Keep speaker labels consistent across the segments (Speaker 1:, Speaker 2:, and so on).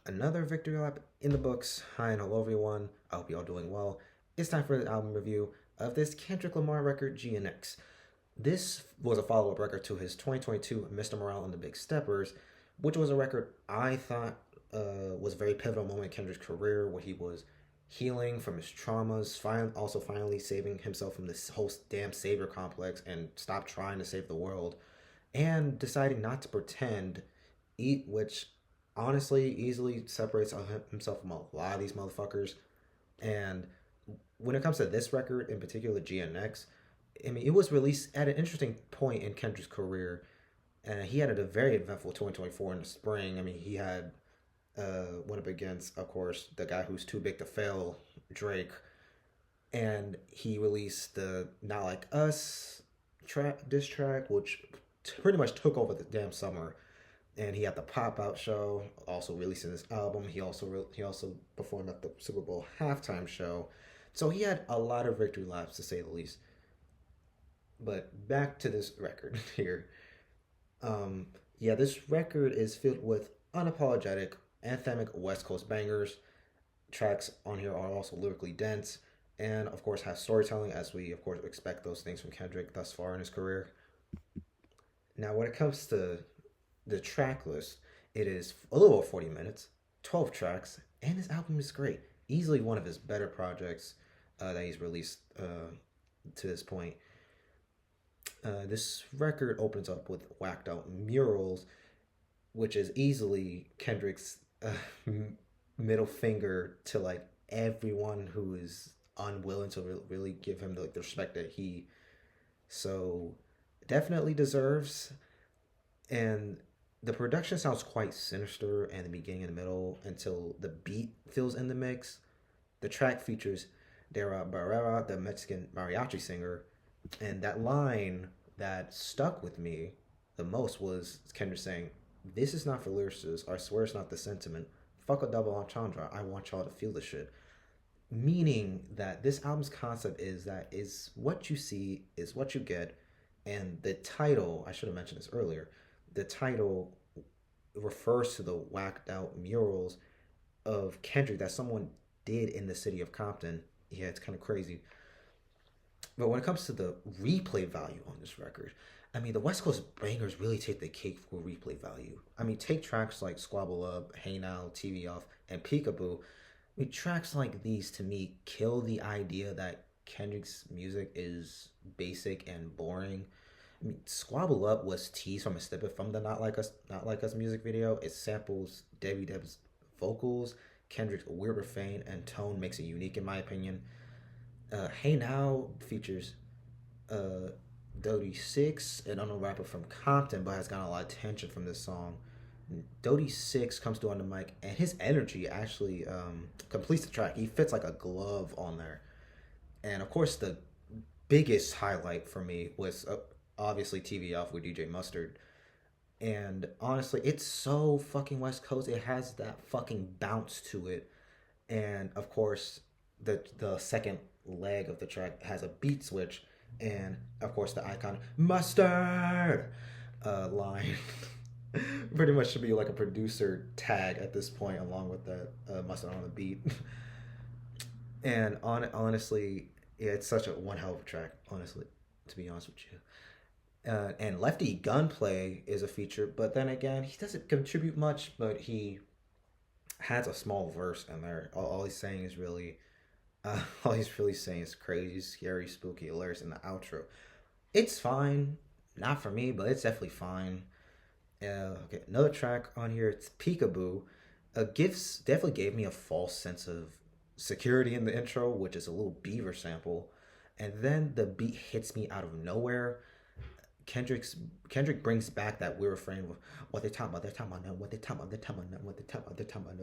Speaker 1: Another victory lap in the books. Hi and hello everyone. I hope you all doing well. It's time for the album review of this Kendrick Lamar record, GNX. This was a follow-up record to his 2022 Mr. Morale and the Big Steppers, which was a record I thought was a very pivotal moment in Kendrick's career where he was healing from his traumas, also finally saving himself from this whole damn savior complex and stop trying to save the world, and deciding not to pretend, which honestly easily separates himself from a lot of these motherfuckers. And when it comes to this record in particular, GNX, I mean, it was released at an interesting point in Kendrick's career, and he had a very eventful 2024 in the spring. I mean, he had went up against, of course, the guy who's too big to fail, Drake, and he released the "Not Like Us" diss track, which pretty much took over the damn summer. And he had the Pop Out show, also releasing his album. He also performed at the Super Bowl halftime show, so he had a lot of victory laps to say the least. But back to this record here. Yeah, this record is filled with unapologetic, anthemic West Coast bangers. Tracks on here are also lyrically dense, and of course have storytelling, as we of course expect those things from Kendrick thus far in his career. Now, when it comes to the track list, it is a little over 40 minutes, 12 tracks, and this album is great. Easily one of his better projects that he's released to this point. This record opens up with Whacked Out Murals, which is easily Kendrick's middle finger to like everyone who is unwilling to really give him the respect that he so definitely deserves. And the production sounds quite sinister in the beginning and the middle until the beat fills in the mix. The track features Dara Barrera, the Mexican mariachi singer, and that line that stuck with me the most was Kendrick saying, "This is not for lyricists. I swear it's not the sentiment. Fuck a double entendre. I want y'all to feel the shit." Meaning that this album's concept is that is what you see is what you get, and the title, I should have mentioned this earlier, the title refers to the whacked out murals of Kendrick that someone did in the city of Compton. Yeah, it's kind of crazy. But when it comes to the replay value on this record, I mean, the West Coast bangers really take the cake for replay value. I mean, take tracks like Squabble Up, Hey Now, TV Off, and Peekaboo. I mean, tracks like these to me kill the idea that Kendrick's music is basic and boring. I mean, Squabble Up was teased from a snippet from the Not Like Us music video. It samples Debbie Deb's vocals. Kendrick's weird refrain and tone makes it unique, in my opinion. Hey Now features uh, Dodie Six, an unknown rapper from Compton, but has gotten a lot of attention from this song. Dodie Six comes through on the mic, and his energy actually completes the track. He fits like a glove on there. And of course, the biggest highlight for me was obviously TV Off with DJ Mustard. And honestly, it's so fucking West Coast. It has that fucking bounce to it. And of course, the second leg of the track has a beat switch, and of course the icon mustard line pretty much should be like a producer tag at this point, along with the mustard on the beat. And honestly, yeah, it's such a one hell of a track. Honestly, to be honest with you. And Lefty Gunplay is a feature, but then again, he doesn't contribute much, but he has a small verse in there. All he's saying is really, all he's really saying is crazy, scary, spooky hilarious in the outro. It's fine, not for me, but it's definitely fine. Okay, another track on here. It's Peekaboo. Gifts definitely gave me a false sense of security in the intro, which is a little Beaver sample, and then the beat hits me out of nowhere. Kendrick brings back that weird refrain of what they talking about, they're talking about them, what they talking about, they're talking about them, what they talking about, they're talking about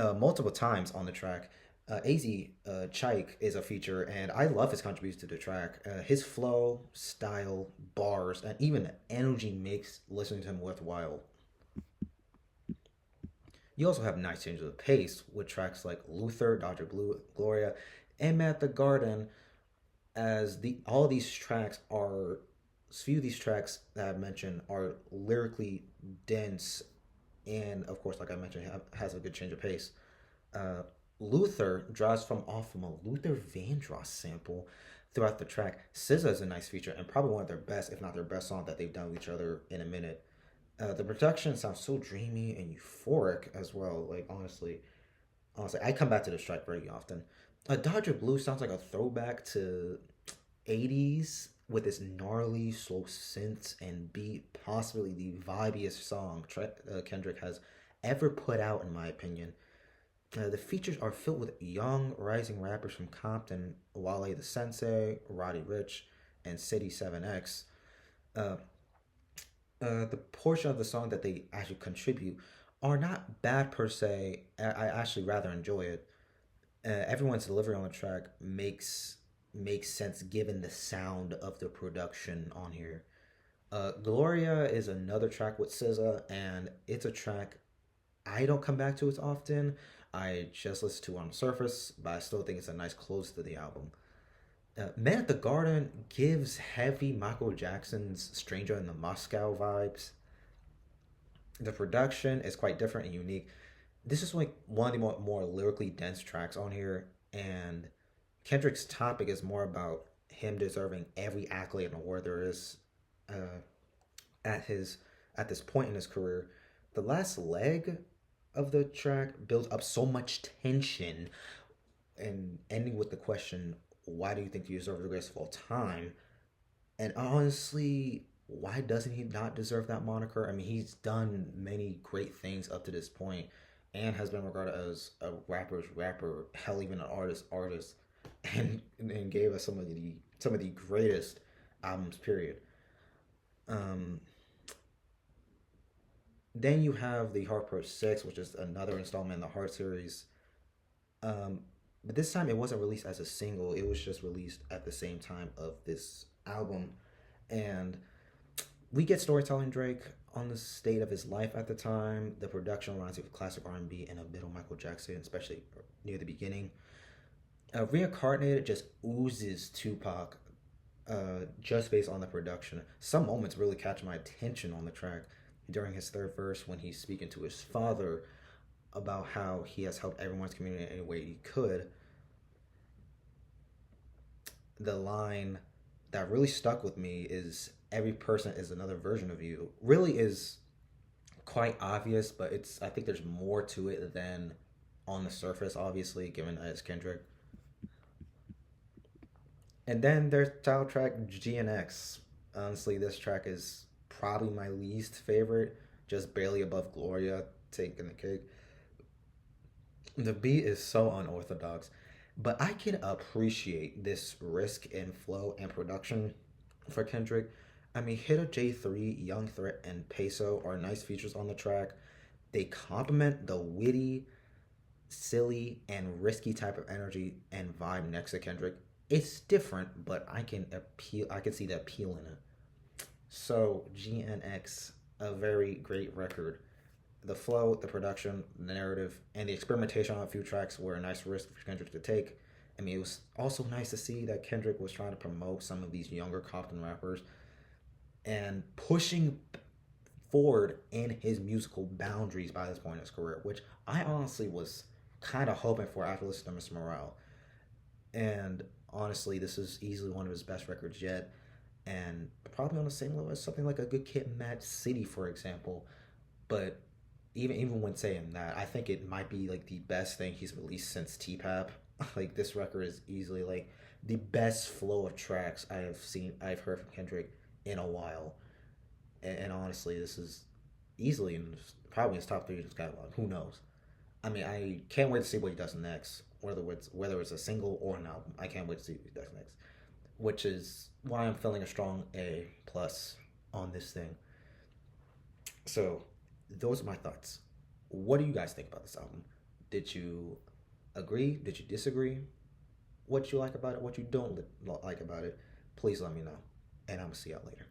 Speaker 1: them, multiple times on the track. Az Chike is a feature, and I love his contributions to the track. His flow, style, bars, and even the energy makes listening to him worthwhile. You also have nice changes of pace with tracks like Luther, Dr. Blue, Gloria, and at the Garden. As the all these tracks are, few of these tracks that I've mentioned are lyrically dense and of course, like I mentioned, has a good change of pace. Uh, Luther draws from off from a Luther Vandross sample throughout the track. SZA is a nice feature and probably one of their best, if not their best song that they've done with each other in a minute. The production sounds so dreamy and euphoric as well. Like honestly, I come back to this track very often. Dodger Blue sounds like a throwback to 80s with this gnarly slow synths and beat, possibly the vibiest song Kendrick has ever put out, in my opinion. The features are filled with young, rising rappers from Compton, Wale the Sensei, Roddy Rich, and City 7X. Uh, the portion of the song that they actually contribute are not bad per se. I actually rather enjoy it. Everyone's delivery on the track makes sense given the sound of the production on here. Gloria is another track with SZA, and it's a track I don't come back to as often. I just listen to it on the surface, but I still think it's a nice close to the album. Man at the Garden gives heavy Michael Jackson's Stranger in the Moscow vibes. The production is quite different and unique. This is like one of the more lyrically dense tracks on here, and Kendrick's topic is more about him deserving every accolade and award there is uh, at his at this point in his career. The last leg of the track builds up so much tension and ending with the question, why do you think you deserve the greatest of all time? And honestly, why doesn't he not deserve that moniker? I mean, he's done many great things up to this point and has been regarded as a rapper's rapper, hell, even an artist, and gave us some of the greatest albums, period. Um, then you have the Heart 6, which is another installment in the Heart series. Um, but this time it wasn't released as a single, it was just released at the same time of this album. And we get storytelling Drake on the state of his life at the time. The production reminds me of classic R&B and a bit of Michael Jackson, especially near the beginning. Reincarnated just oozes Tupac just based on the production. Some moments really catch my attention on the track during his third verse when he's speaking to his father about how he has helped everyone's community in any way he could. The line that really stuck with me is every person is another version of you. Really is quite obvious, but I think there's more to it than on the surface, obviously, given that it's Kendrick. And then there's title track GNX. Honestly, this track is probably my least favorite, just barely above Gloria, taking the cake. The beat is so unorthodox, but I can appreciate this risk in flow and production for Kendrick. I mean, Hitter J3, Young Threat, and Peso are nice features on the track. They complement the witty, silly, and risky type of energy and vibe next to Kendrick. It's different, but I can see the appeal in it. So GNX, a very great record. The flow, the production, the narrative, and the experimentation on a few tracks were a nice risk for Kendrick to take. I mean, it was also nice to see that Kendrick was trying to promote some of these younger Compton rappers and pushing forward in his musical boundaries by this point in his career, which I honestly was kind of hoping for after listening to Mr. Morale. And honestly, this is easily one of his best records yet, and probably on the same level as something like a Good Kid, Mad City, for example. But even when saying that, I think it might be like the best thing he's released since T-Pap. Like this record is easily like the best flow of tracks I've heard from Kendrick in a while. And honestly, this is easily in probably his top three in his catalog. Who knows? I mean, I can't wait to see what he does next. Whether it's a single or an album, I can't wait to see what he does next. Which is why I'm feeling a strong A+ on this thing. So those are my thoughts. What do you guys think about this album? Did you agree? Did you disagree? What you like about it? What you don't like about it? Please let me know, and I'm gonna see y'all later.